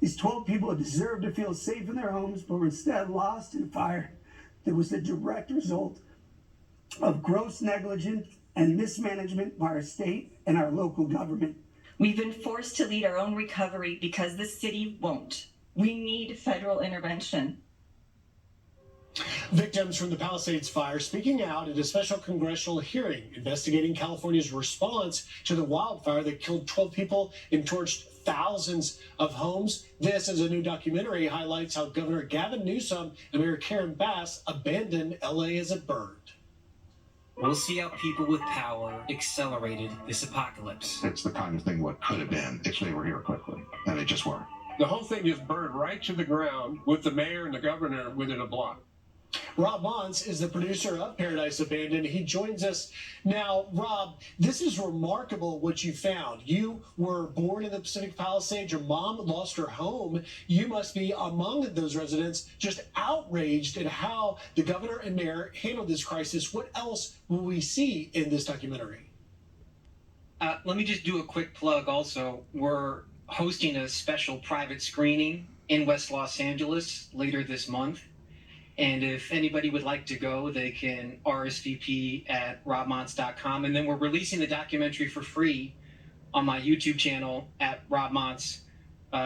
These 12 people deserved to feel safe in their homes, but were instead lost in a fire that was the direct result of gross negligence and mismanagement by our state and our local government. We've been forced to lead our own recovery because the city won't. We need federal intervention. Victims from the Palisades fire speaking out at a special congressional hearing investigating California's response to the wildfire that killed 12 people and torched thousands of homes. This is a new documentary highlights how Governor Gavin Newsom and Mayor Karen Bass abandoned LA as it burned. We'll see how people with power accelerated this apocalypse. It's the kind of thing what could have been if they were here quickly, and they just weren't. The whole thing just burned right to the ground with the mayor and the governor within a block. Rob Mons is the producer of Paradise Abandoned. He joins us now. Rob, this is remarkable what you found. You were born in the Pacific Palisades. Your mom lost her home. You must be among those residents just outraged at how the governor and mayor handled this crisis. What else will we see in this documentary? Let me just do a quick plug also. We're hosting a special private screening in West Los Angeles later this month. And if anybody would like to go, they can RSVP at robmonts.com. And then we're releasing the documentary for free on my YouTube channel at Rob Monts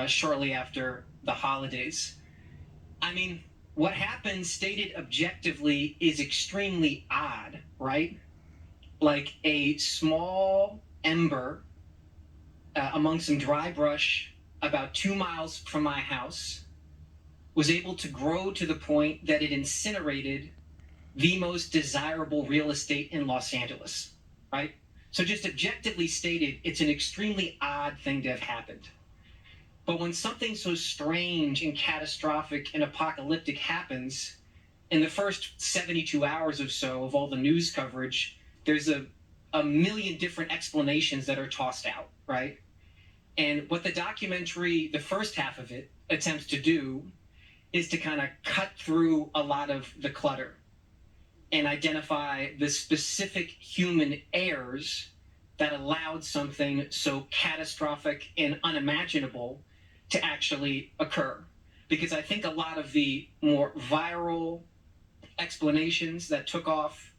shortly after the holidays. I mean, what happened stated objectively is extremely odd, right? Like a small ember among some dry brush about 2 miles from my house was able to grow to the point that it incinerated the most desirable real estate in Los Angeles, right? So just objectively stated, it's an extremely odd thing to have happened. But when something so strange and catastrophic and apocalyptic happens, in the first 72 hours or so of all the news coverage, there's a million different explanations that are tossed out, right? And what the documentary, the first half of it, attempts to do is to kind of cut through a lot of the clutter and identify the specific human errors that allowed something so catastrophic and unimaginable to actually occur. Because I think a lot of the more viral explanations that took off,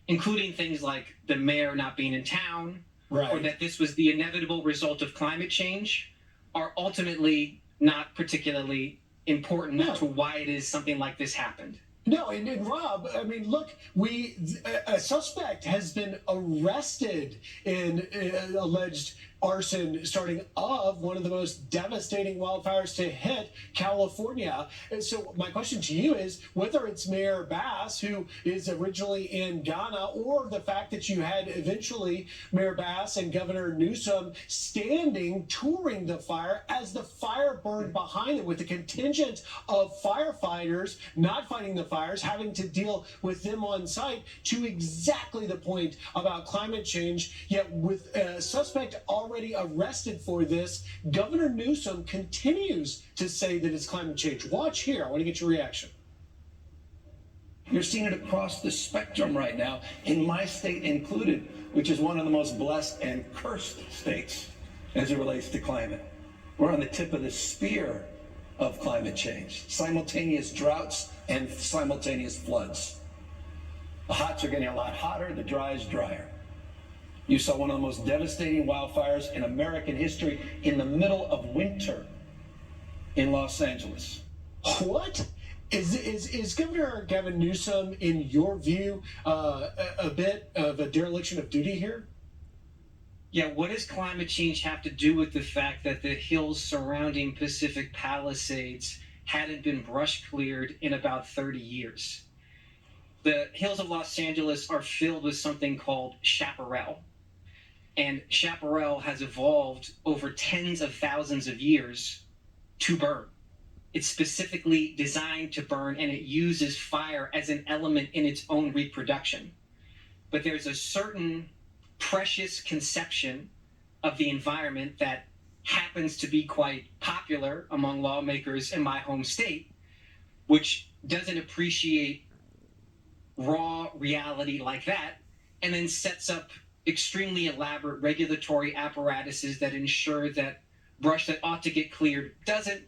including things like the mayor not being in town, Right. or that this was the inevitable result of climate change, are ultimately not particularly important to why it is something like this happened. No, and Rob, I mean, look, a suspect has been arrested in alleged arson starting of one of the most devastating wildfires to hit California. And so my question to you is whether it's Mayor Bass, who is originally in Ghana, or the fact that you had eventually Mayor Bass and Governor Newsom standing, touring the fire as the fire burned behind them with the contingent of firefighters not fighting the fires, having to deal with them on site, to exactly the point about climate change. Yet with a suspect already arrested for this, Governor Newsom continues to say that it's climate change. Watch here. I want to get your reaction. You're seeing it across the spectrum right now, in my state included, which is one of the most blessed and cursed states as it relates to climate. We're on the tip of the spear of climate change. Simultaneous droughts and simultaneous floods. The hots are getting a lot hotter, the dries drier. You saw one of the most devastating wildfires in American history in the middle of winter in Los Angeles. What? Is Governor Gavin Newsom, in your view, a bit of a dereliction of duty here? Yeah, what does climate change have to do with the fact that the hills surrounding Pacific Palisades hadn't been brush cleared in about 30 years? The hills of Los Angeles are filled with something called chaparral. And chaparral has evolved over tens of thousands of years to burn. It's specifically designed to burn, and it uses fire as an element in its own reproduction. But there's a certain precious conception of the environment that happens to be quite popular among lawmakers in my home state, which doesn't appreciate raw reality like that, and then sets up extremely elaborate regulatory apparatuses that ensure that brush that ought to get cleared doesn't,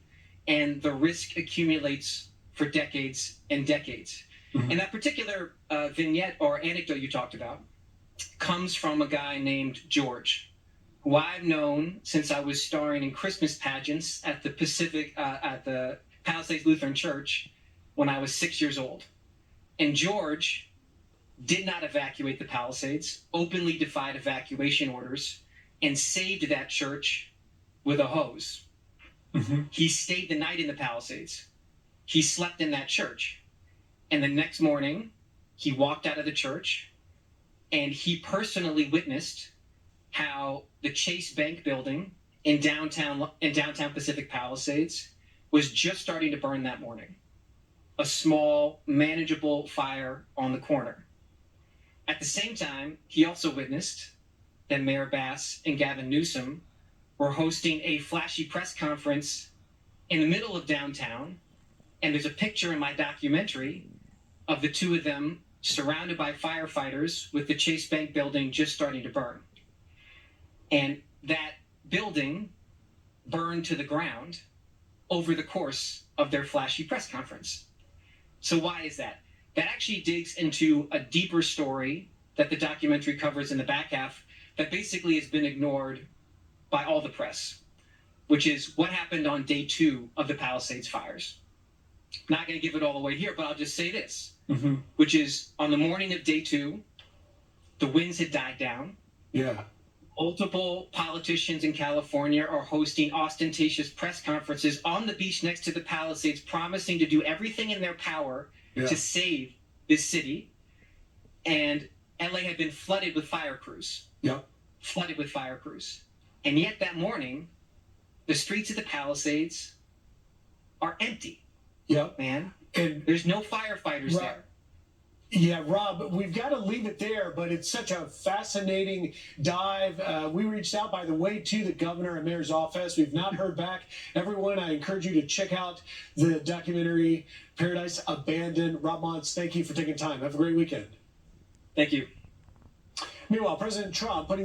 and the risk accumulates for decades and decades. And that particular vignette or anecdote you talked about comes from a guy named George, who I've known since I was starring in Christmas pageants at the Palisades Lutheran Church when I was 6 years old. And George did not evacuate the Palisades, openly defied evacuation orders, and saved that church with a hose. He stayed the night in the Palisades. He slept in that church. And the next morning, he walked out of the church and he personally witnessed how the Chase Bank building in downtown Pacific Palisades was just starting to burn that morning. A small, manageable fire on the corner. At the same time, he also witnessed that Mayor Bass and Gavin Newsom were hosting a flashy press conference in the middle of downtown. And there's a picture in my documentary of the two of them surrounded by firefighters with the Chase Bank building just starting to burn. And that building burned to the ground over the course of their flashy press conference. So why is that? That actually digs into a deeper story that the documentary covers in the back half that basically has been ignored by all the press, which is what happened on day 2 of the Palisades fires. Not going to give it all away here, but I'll just say this, which is on the morning of day 2, the winds had died down. Yeah. Multiple politicians in California are hosting ostentatious press conferences on the beach next to the Palisades, promising to do everything in their power to save this city. And LA had been flooded with fire crews. Flooded with fire crews. And yet that morning, the streets of the Palisades are empty. Man. And there's no firefighters there. Yeah, Rob, we've got to leave it there, but it's such a fascinating dive. We reached out, by the way, to the governor and mayor's office. We've not heard back. Everyone, I encourage you to check out the documentary Paradise Abandoned. Rob Montz, thank you for taking time. Have a great weekend. Thank you. Meanwhile, President Trump putting